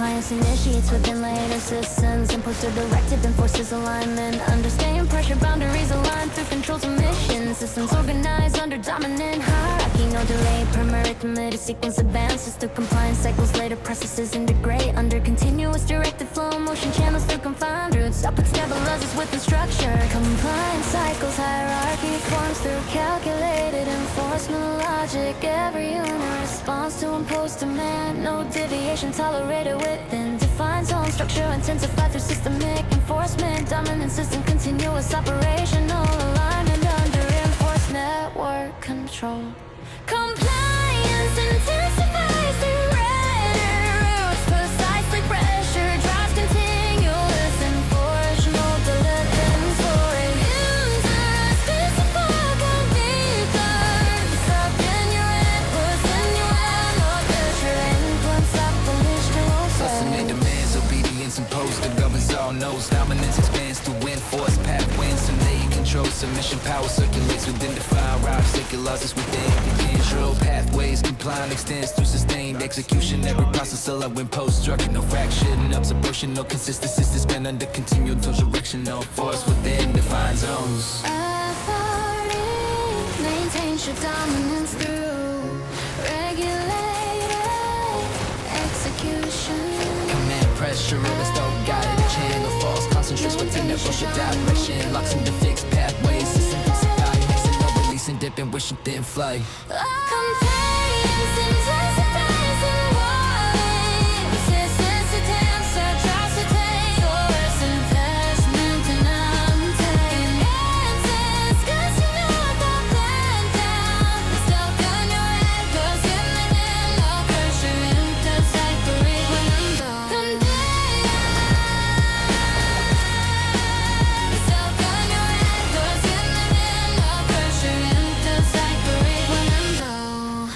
compliance initiates within later systems. Imposed or directive enforces alignment. Understand pressure boundaries aligned through controls and missions. Systems organized under dominant hierarchy. No delay, perma-arithmetic sequence advances through compliance cycles. Later processes integrate under continuous directed flow motion channels through confined routes. Topic stabilizes within structure. Compliance cycles, hierarchy forms through calculated enforcement logic. Every unit responds to imposed demand. No deviation tolerated within defined zone structure. Intensified through systemic enforcement. Dominant system, continuous operational alignment under enforced network control. Compliance intensifies through redder routes. Precisely pressure drives continuous enforcement. No deliverance for it. Interspecific convictions. Stop in your inputs in your analog pressure. Inputs up volitional Substantive demands, obedience imposed. The governs all knows. Dominance expands to enforce pathways. And they control submission. Power circulates within defined routes. Circulars within control pathways. Compliant extends through sustained execution. Every process allowed imposed structure. No fraction, observation, no consistency. Suspend under continual direction. No force within defined zones. authority maintains your dominance through regulated execution. Command pressure, overstalled, guided channel. False concentrates within their social direction. Locks into fixed pathways. System fixify, mixing no releasing, dipping, wishing thin flight. Compliance intensifies in warning. Resistance attempts atrocity. Force investment and untamed. Answers, 'cause you know the plan down. Stuck on your head, 'cause you're living no pressure. Intercyphering when I'm done. Stuck on your head, 'cause you're living no pressure. Intercyphering when I'm done.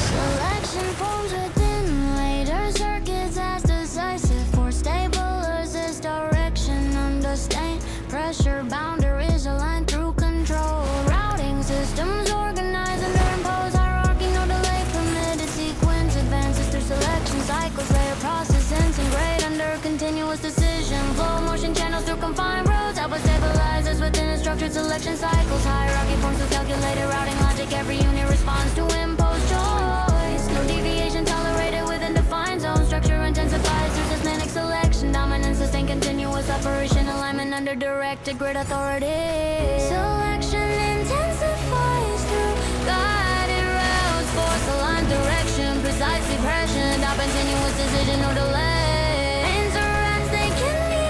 Selection forms within later circuits as decisive for stable assist direction. Understand pressure boundaries aligned through control. Routing systems organized under imposed hierarchy. No delay, permitted sequence advances through selection cycles. Layer process integrate under continuous decision flow. Motion channels through confined roads. Output stabilizes within a structured selection cycles. Hierarchy forms with calculated routing logic. Every unit responds to imposed choice. No deviation tolerated within defined zone. Structure intensifies through systematic selection. Dominance sustain continuous operation. Alignment under directed grid authority. Selection intensifies through guided routes. Force aligned direction. Precisely pressure. Not continuous decision. No delay. Interacts they can be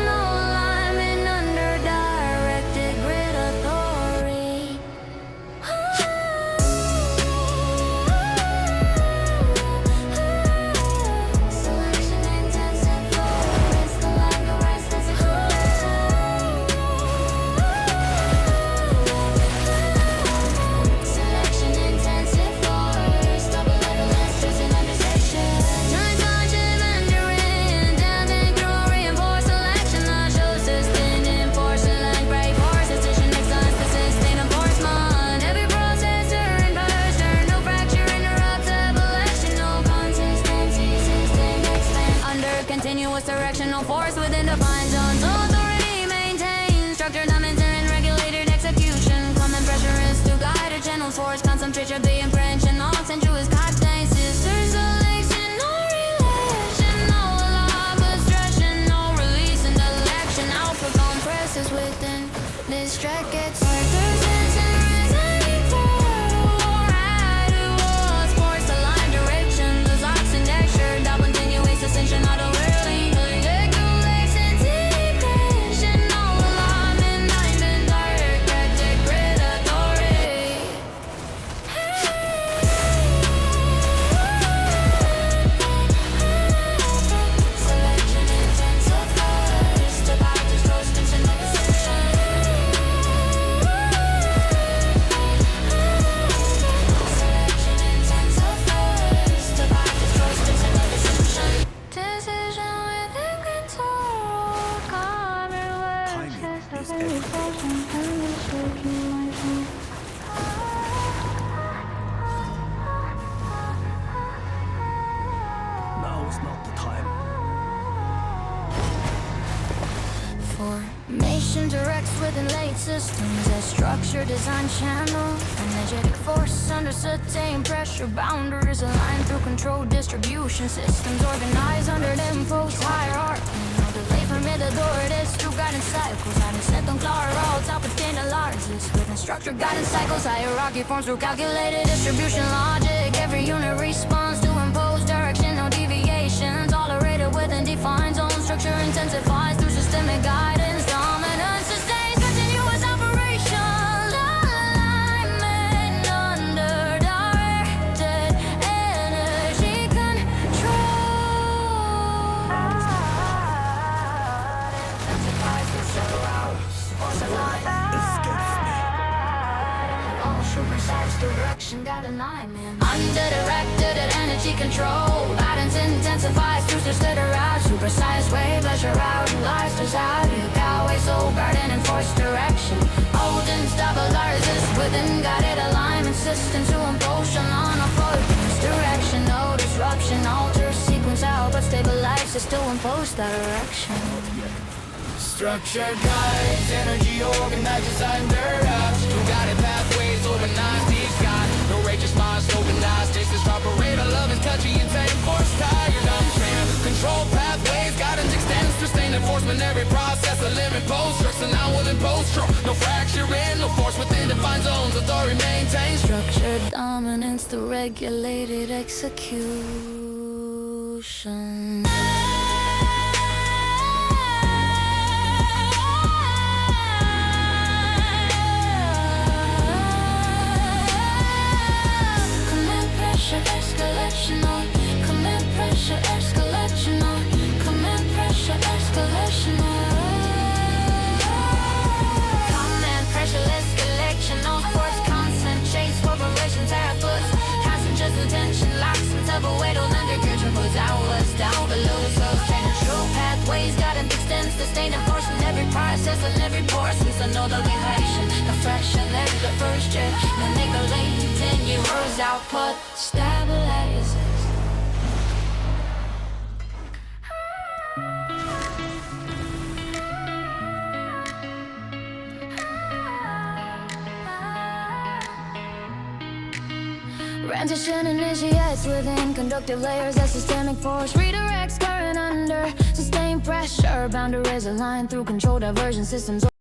no alignment under directed grid authority. Selection intensive force, the line the rest as a Selection intensive force, double letter stress and under section. Nine-touch Mandarin, down and through reinforce selection. I show sustain enforcement like break force. Decision excellence, the sustain enforcement. Every processor in burster, no fracture interrupts evolution. No consistency, system expand. Under continuous directional force within defined zones. Authority maintains structure dominance and regulated execution. Common pressure is to guide a channel force. Concentration, the impression, all sensuous contains sister selection. No relation, no alarm, obstruction, no release in election. Alpha compresses within this track gets factors and reasoning for right it was force aligned direction. Those oxen texture, double continuous ascension, auto whirling. Regulation, integration, no alarm and nine and directed grid authority. Destruction directs within late systems as structure design channel. Energetic force under sustained pressure. Boundaries aligned through controlled distribution systems. Organized under the imposed hierarchy. No delay permit authorities through guidance cycles. Hiding set on clara all top of thin and largest. Within structured guidance cycles. Hierarchy forms through calculated distribution logic. Every unit responds to imposed direction. No deviation. Tolerated within defined zones. Structure intensifies through systemic guidance. Dominance sustains continuous operation. Alignment under directed energy control. Intensifies through several force alignment. All supersize direction got alignment. Under directed energy control. Guidance intensifies through stutter out. Supersized wave, pleasure out, and lifestyles out. You Galway, soul garden, and force direction. Holding stabilizers within guided alignment systems to impulsion on a focus direction. No disruption, alter sequence out, but stabilizes to impose that direction. Structure guides, energy organized, designed out. Two guided pathways, organized, each got no righteous minds, organized. Distance, operator, love is touchy and tame force tired. Control pathways, guidance extends, sustained enforcement. Every process, a limit post, structure now will impose. No fracturing, no force within defined zones. Authority maintains structured dominance through regulated execution. Escalation on, command pressure, escalation on, command pressure, escalation on. Command pressure, escalation on. Force constant chase, corporations, airports. Passengers, attention, locks and double weight on undercarriage, puts outwards, down below, slow, change true pathways, guidance extends, sustained enforcement. Every process and every force, we know the relation. The fraction, there's the first jet, then they go late, 10 years output. Stabilizes. Rendition initiates within conductive layers as systemic force redirects current under sustained pressure. Boundaries aligned through control diversion systems.